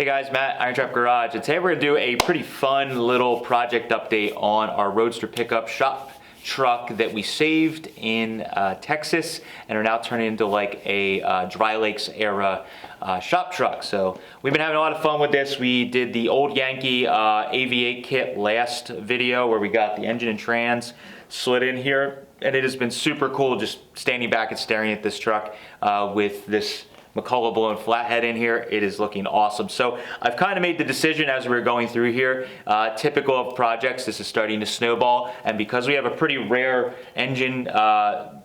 Hey guys, Matt, IronTrap Garage, and today we're going to do a pretty fun little project update on our Roadster Pickup shop truck that we saved in Texas and are now turning into like a Dry Lakes era shop truck. So we've been having a lot of fun with this. We did the old Yankee AV8 kit last video where we got the engine and trans slid in here, and it has been super cool just standing back and staring at this truck with this McCullough blown flathead in here. It is looking awesome. So I've kind of made the decision as we were going through here, typical of projects, this is starting to snowball, and because we have a pretty rare engine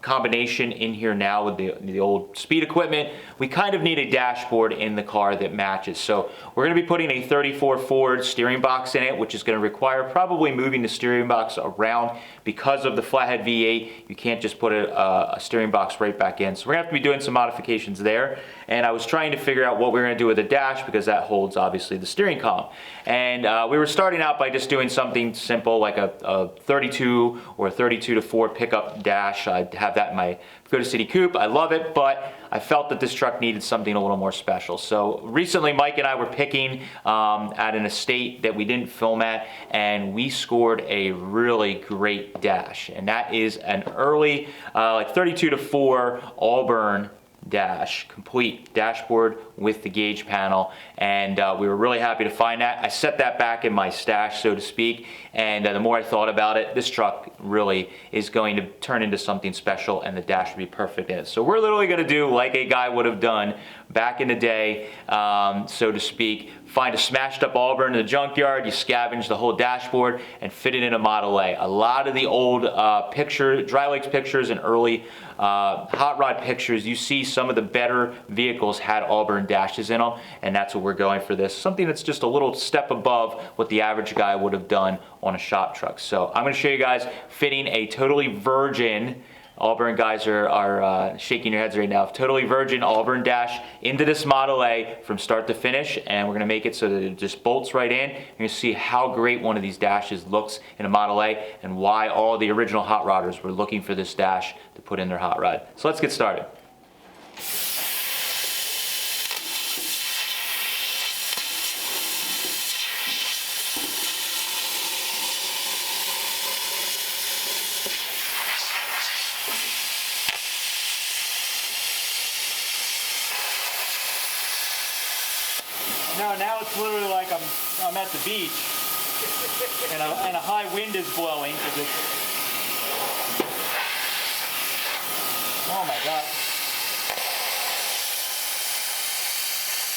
combination in here now with the old speed equipment, we kind of need a dashboard in the car that matches. So we're going to be putting a 34 Ford steering box in it, which is going to require probably moving the steering box around. Because of the flathead V8, you can't just put a steering box right back in. So we're going to have to be doing some modifications there. And I was trying to figure out what we were going to do with the dash because that holds obviously the steering column. And we were starting out by just doing something simple like a 32 or a 32 to 4 pickup dash. I have that in my Go City Coupe. I love it, but I felt that this truck needed something a little more special. So recently Mike and I were picking at an estate that we didn't film at, and we scored a really great dash. And that is an early like 32 to 4 Auburn dash, complete dashboard with the gauge panel, and we were really happy to find that. I set that back in my stash, so to speak, and the more I thought about it, this truck really is going to turn into something special, and the dash would be perfect in it. So we're literally going to do like a guy would have done back in the day, so to speak. Find a smashed up Auburn in the junkyard, you scavenge the whole dashboard and fit it in a Model A. A lot of the old Dry Lakes pictures and early hot rod pictures, you see some of the better vehicles had Auburn dashes in them, and that's what we're going for this. Something that's just a little step above what the average guy would have done on a shop truck. So I'm going to show you guys fitting a totally virgin, Auburn guys are shaking their heads right now, totally virgin Auburn dash into this Model A from start to finish, and we're going to make it so that it just bolts right in. You're going to see how great one of these dashes looks in a Model A and why all the original hot rodders were looking for this dash to put in their hot rod. So let's get started. No, now it's literally like I'm at the beach and a high wind is blowing because it's, oh my God.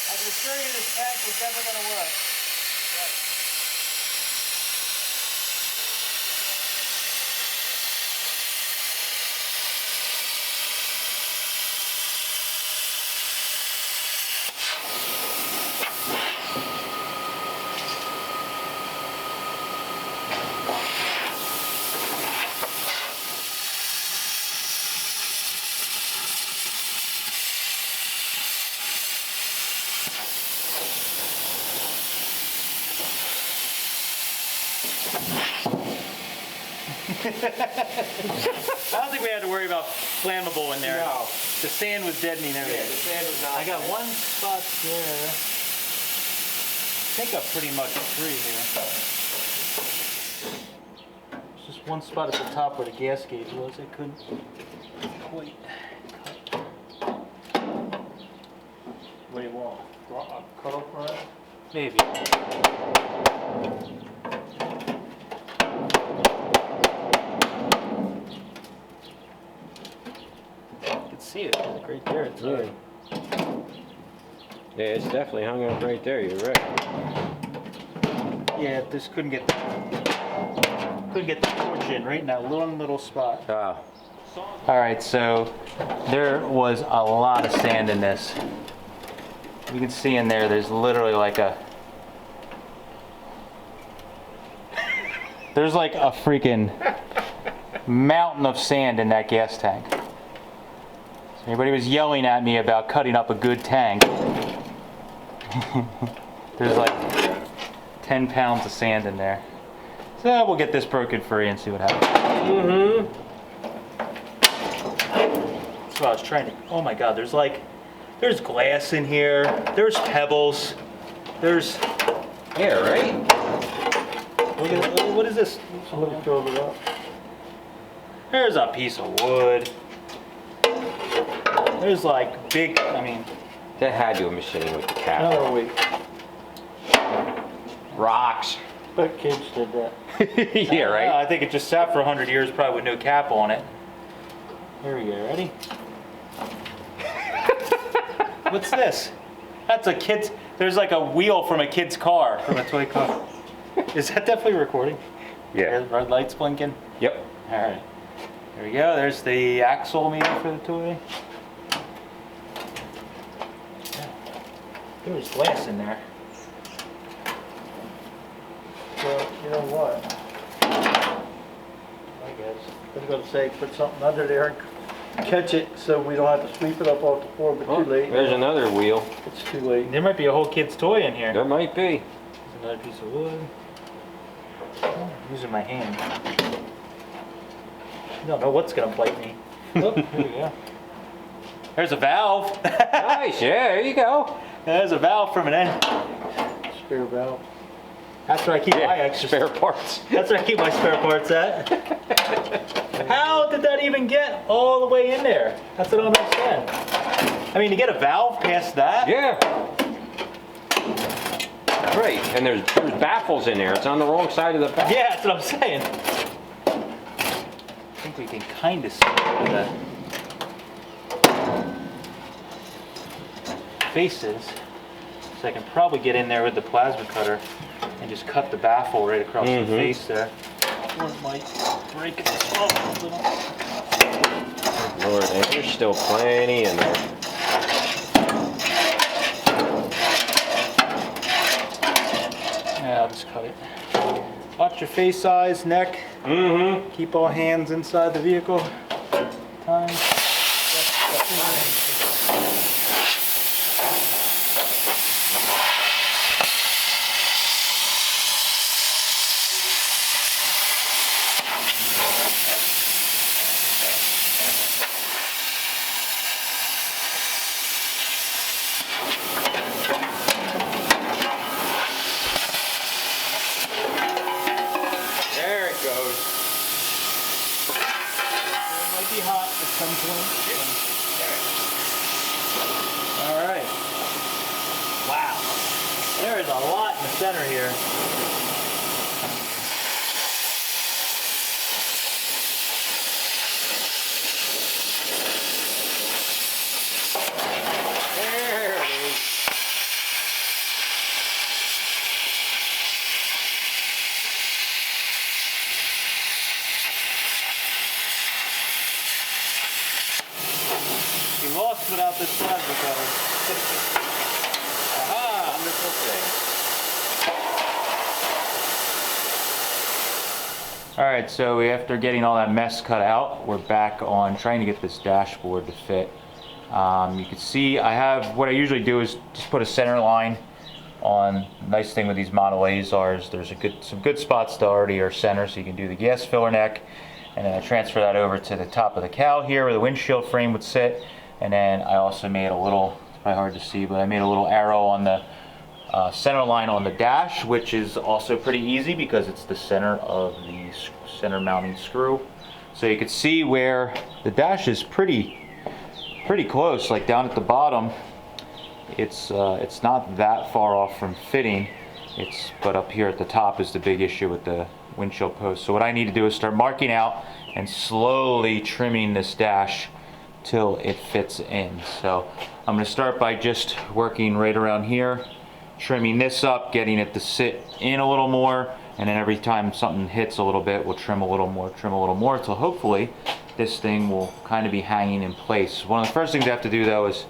I can assure you this tank is never going to work. I don't think we had to worry about flammable in there. No. The sand was deadening everything. Yeah, the sand was not. I got one spot there. I think I'm pretty much free here. There's just one spot at the top where the gas gauge was. I couldn't quite cut. What do you want? A cut off for it? Maybe. See it right there. It's yeah. Yeah, it's definitely hung up right there. You're right. Yeah, this couldn't get the torch in right in that little spot. Oh. All right, so there was a lot of sand in this. You can see in there. There's literally like there's like a freaking mountain of sand in that gas tank. Everybody was yelling at me about cutting up a good tank. There's like 10 pounds of sand in there. So we'll get this broken free and see what happens. Mm-hmm. That's what I was trying to, oh my God, there's glass in here, there's pebbles. there's, Yeah, right? look at, what is this? Somebody filled it up. There's a piece of wood. There's like big, I mean, That had you machining with the cap. Another week. Rocks. But kids did that. Yeah, right? I think it just sat for 100 years probably with no cap on it. Here we go, ready? What's this? That's a kid's, there's like a wheel from a kid's car, from a toy car. Is that definitely recording? Yeah. Red lights blinking? Yep. All right. There we go, there's the axle maybe for the toy. There was glass in there. Well, you know what? I guess. I was gonna say, put something under there and catch it so we don't have to sweep it up off the floor, but Oh, too late. there's another wheel. It's too late. There might be a whole kid's toy in here. There might be. There's another piece of wood. Oh, I'm using my hand. I don't know what's gonna bite me. Oh, here we go. There's a valve. Nice, yeah, there you go. There's a valve from an end. Spare valve. That's where I keep my extra. Spare parts. That's where I keep my spare parts at. How did that even get all the way in there? That's what I don't understand. I mean, to get a valve past that? Yeah. Great, and there's baffles in there. It's on the wrong side of the baffle. Yeah, that's what I'm saying. I think we can kind of see the faces. So I can probably get in there with the plasma cutter and just cut the baffle right across the face there. Or it might break it a little. Lord, and there's still plenty in there. Yeah, I'll just cut it. Watch your face size, neck. Mm-hmm. Keep all hands inside the vehicle. Time. There it goes. It might be hot at some point. All right. Wow. There is a lot in the center here. There it is. You lost without this plasma cutter. Aha! Wonderful thing. All right, so after getting all that mess cut out, we're back on trying to get this dashboard to fit. You can see I have, what I usually do is just put a center line on. Nice thing with these Model A's is there's some good spots that already are center, so you can do the gas filler neck, and then I transfer that over to the top of the cowl here where the windshield frame would sit. And then I also made a little, it's probably hard to see, but I made a little arrow on the center line on the dash, which is also pretty easy because it's the center of the center mounting screw. So you can see where the dash is pretty close, like down at the bottom. It's not that far off from fitting. But up here at the top is the big issue with the windshield post. So what I need to do is start marking out and slowly trimming this dash till it fits in. So I'm going to start by just working right around here, trimming this up, getting it to sit in a little more, and then every time something hits a little bit, we'll trim a little more, till hopefully this thing will kind of be hanging in place. One of the first things I have to do though is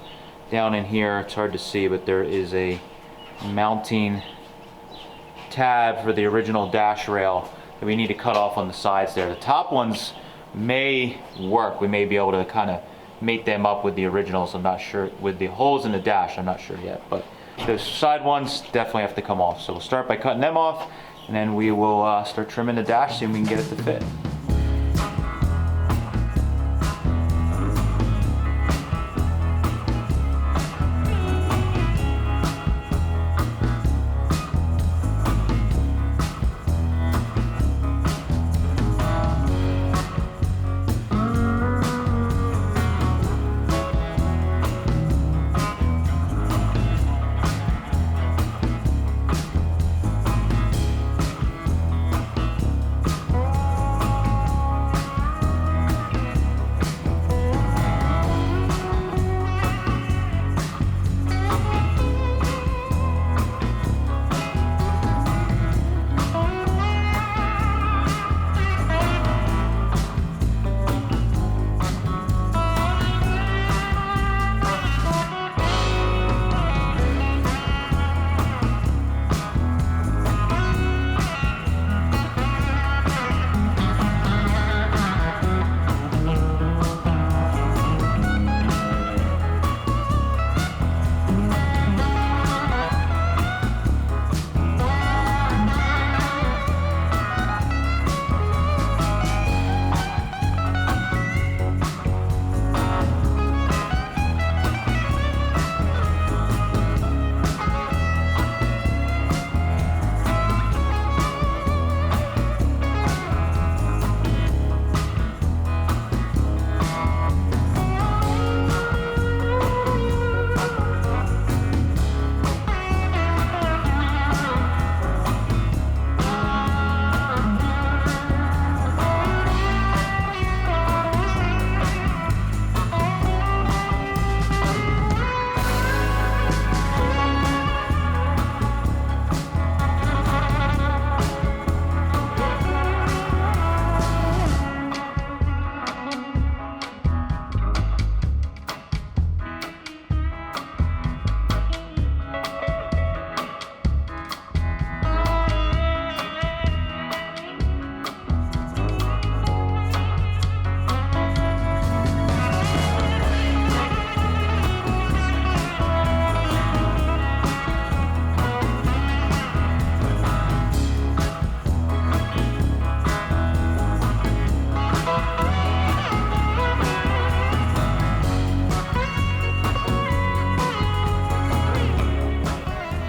down in here, it's hard to see, but there is a mounting tab for the original dash rail that we need to cut off on the sides there. The top ones may work. We may be able to kind of mate them up with the originals. I'm not sure. With the holes in the dash, I'm not sure yet. But those side ones definitely have to come off. So we'll start by cutting them off, and then we will start trimming the dash, see if we can get it to fit.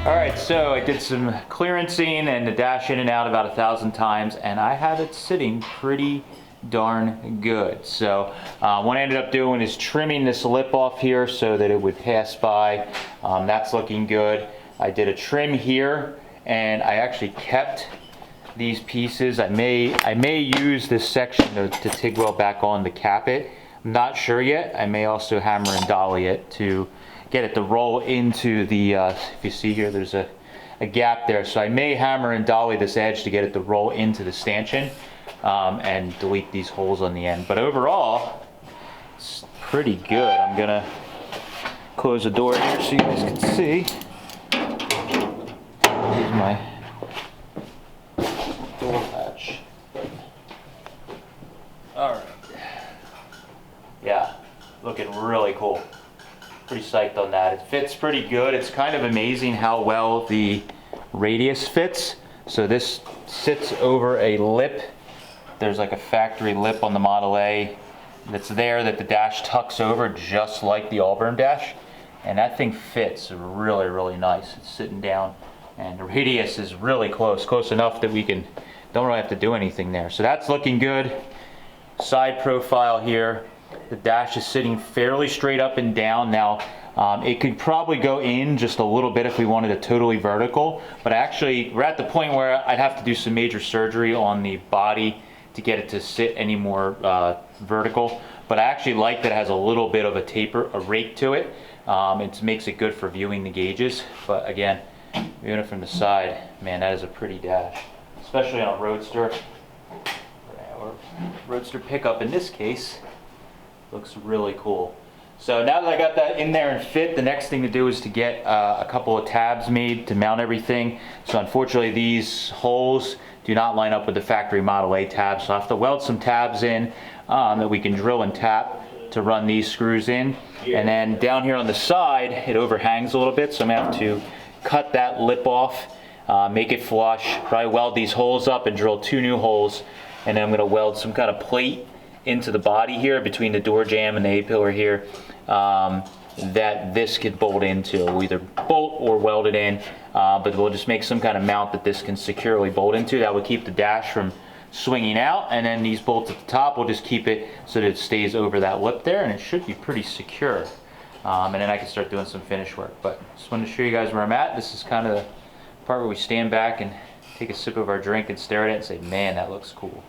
All right, so I did some clearancing and the dash in and out about 1,000 times, and I have it sitting pretty darn good. So what I ended up doing is trimming this lip off here so that it would pass by. That's looking good. I did a trim here, and I actually kept these pieces. I may use this section to TIG weld back on to cap it. I'm not sure yet. I may also hammer and dolly it to get it to roll into the, if you see here, there's a gap there. So I may hammer and dolly this edge to get it to roll into the stanchion and delete these holes on the end. But overall, it's pretty good. I'm gonna close the door here so you guys can see. Here's my door latch. All right. Yeah, looking really cool. Pretty psyched on that. It fits pretty good. It's kind of amazing how well the radius fits. So this sits over a lip. There's like a factory lip on the Model A that's there that the dash tucks over just like the Auburn dash. And that thing fits really, really nice. It's sitting down and the radius is really close enough that we don't really have to do anything there. So that's looking good. Side profile here. The dash is sitting fairly straight up and down. Now, it could probably go in just a little bit if we wanted it totally vertical, but actually we're at the point where I'd have to do some major surgery on the body to get it to sit any more vertical. But I actually like that it has a little bit of a taper, a rake to it. It makes it good for viewing the gauges. But again, viewing it from the side, man, that is a pretty dash, especially on a Roadster or Roadster Pickup in this case. Looks really cool. So now that I got that in there and fit, the next thing to do is to get a couple of tabs made to mount everything. So unfortunately these holes do not line up with the factory Model A tabs. So I have to weld some tabs in that we can drill and tap to run these screws in. And then down here on the side, it overhangs a little bit. So I'm gonna have to cut that lip off, make it flush, probably weld these holes up and drill 2 new holes. And then I'm gonna weld some kind of plate into the body here between the door jamb and the A-pillar here that this could bolt into. We'll either bolt or weld it in, but we'll just make some kind of mount that this can securely bolt into. That will keep the dash from swinging out, and then these bolts at the top will just keep it so that it stays over that lip there, and it should be pretty secure. And then I can start doing some finish work. But just wanted to show you guys where I'm at. This is kind of the part where we stand back and take a sip of our drink and stare at it and say, man, that looks cool.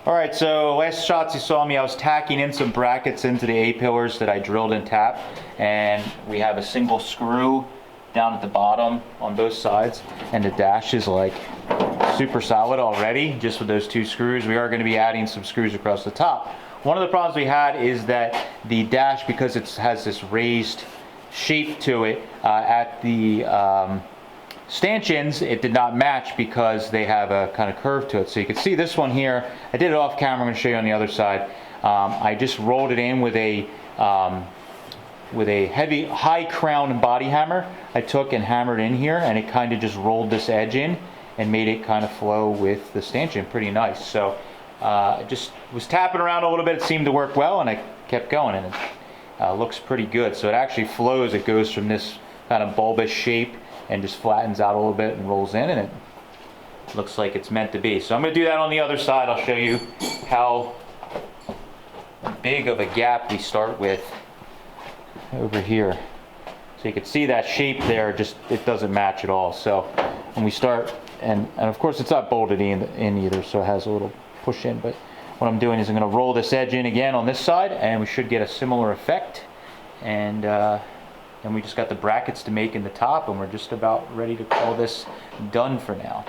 Alright, so last shots you saw me, I was tacking in some brackets into the A-pillars that I drilled and tapped, and we have a single screw down at the bottom on both sides, and the dash is like super solid already just with those 2 screws. We are going to be adding some screws across the top. One of the problems we had is that the dash, because it has this raised shape to it at the stanchions, it did not match because they have a kind of curve to it. So you can see this one here, I did it off camera, I'm going to show you on the other side. I just rolled it in with a heavy, high crown body hammer. I took and hammered in here, and it kind of just rolled this edge in and made it kind of flow with the stanchion pretty nice. So I just was tapping around a little bit, it seemed to work well, and I kept going, and it looks pretty good. So it actually flows, it goes from this kind of bulbous shape and just flattens out a little bit and rolls in, and it looks like it's meant to be. So I'm going to do that on the other side. I'll show you how big of a gap we start with over here. So you can see that shape there, just it doesn't match at all. So when we start, and of course it's not bolted in either, so it has a little push in, but what I'm doing is I'm going to roll this edge in again on this side, and we should get a similar effect. And we just got the brackets to make in the top, and we're just about ready to call this done for now.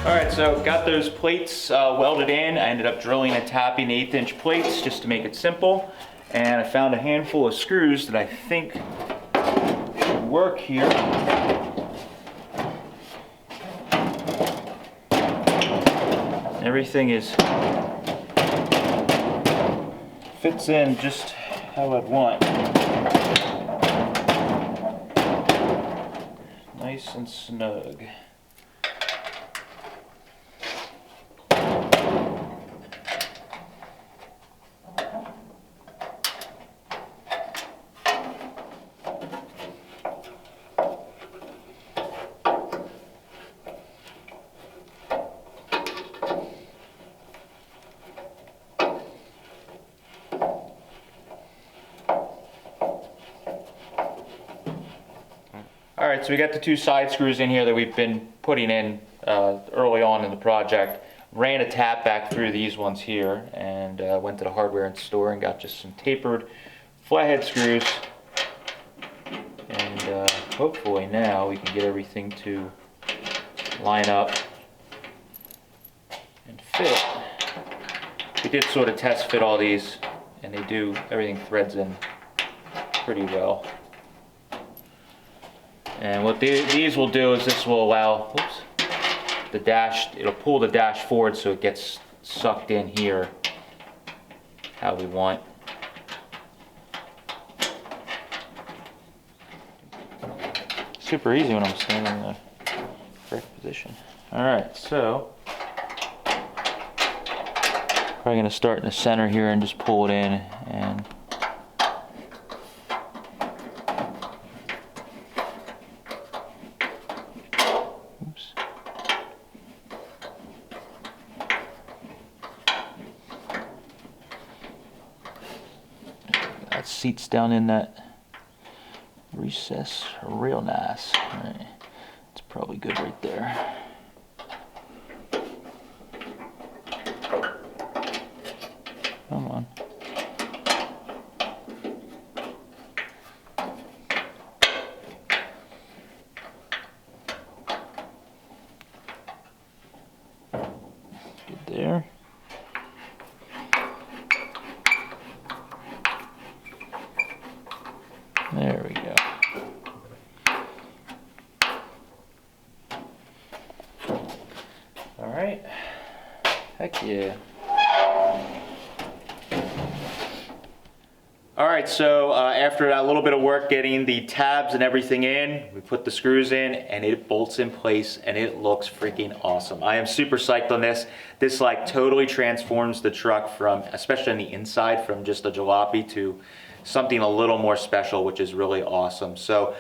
Alright, so got those plates welded in. I ended up drilling and tapping 1/8" plates just to make it simple. And I found a handful of screws that I think should work here. Everything fits in just how I'd want. Nice and snug. Alright, so we got the 2 side screws in here that we've been putting in early on in the project. Ran a tap back through these ones here and went to the hardware store and got just some tapered flathead screws. And hopefully now we can get everything to line up and fit. We did sort of test fit all these, and everything threads in pretty well. And what these will do is this will allow, the dash, it'll pull the dash forward so it gets sucked in here how we want. Super easy when I'm standing in the correct position. Alright, so probably going to start in the center here and just pull it in and that seats down in that recess real nice. All right. It's probably good right there. Come on. Good there. There we go. All right. Heck yeah. All right, so after a little bit of work getting the tabs and everything in, we put the screws in and it bolts in place and it looks freaking awesome. I am super psyched on this. This like totally transforms the truck from, especially on the inside, from just a jalopy to something a little more special, which is really awesome. So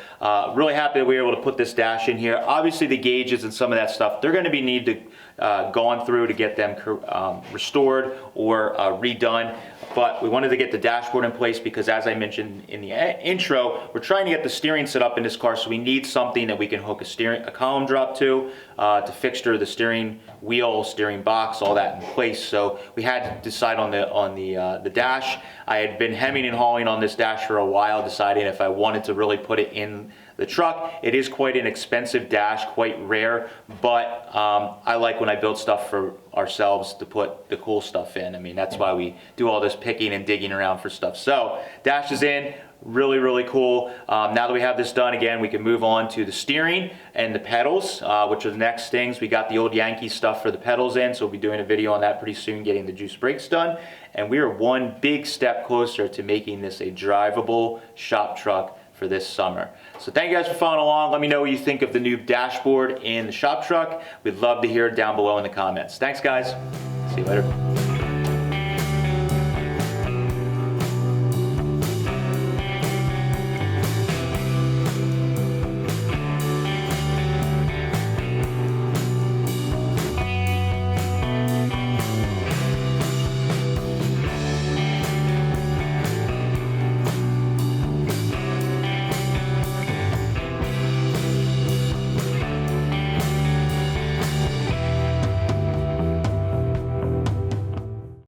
really happy that we were able to put this dash in here. Obviously the gauges and some of that stuff, they're going to be gone through to get them restored or redone. But we wanted to get the dashboard in place because, as I mentioned in the intro, we're trying to get the steering set up in this car, so we need something that we can hook a column drop to fixture the steering wheel, steering box, all that in place. So we had to decide on the dash. I had been hemming and hawing on this dash for a while, deciding if I wanted to really put it in the truck. It is quite an expensive dash, quite rare, but I like when I build stuff for ourselves to put the cool stuff in. I mean, that's why we do all this picking and digging around for stuff. So dash is in, really, really cool. Now that we have this done, again, we can move on to the steering and the pedals, which are the next things. We got the old Yankee stuff for the pedals in, so we'll be doing a video on that pretty soon, getting the juice brakes done. And we are one big step closer to making this a drivable shop truck for this summer. So thank you guys for following along. Let me know what you think of the new dashboard in the shop truck. We'd love to hear it down below in the comments. Thanks guys. See you later.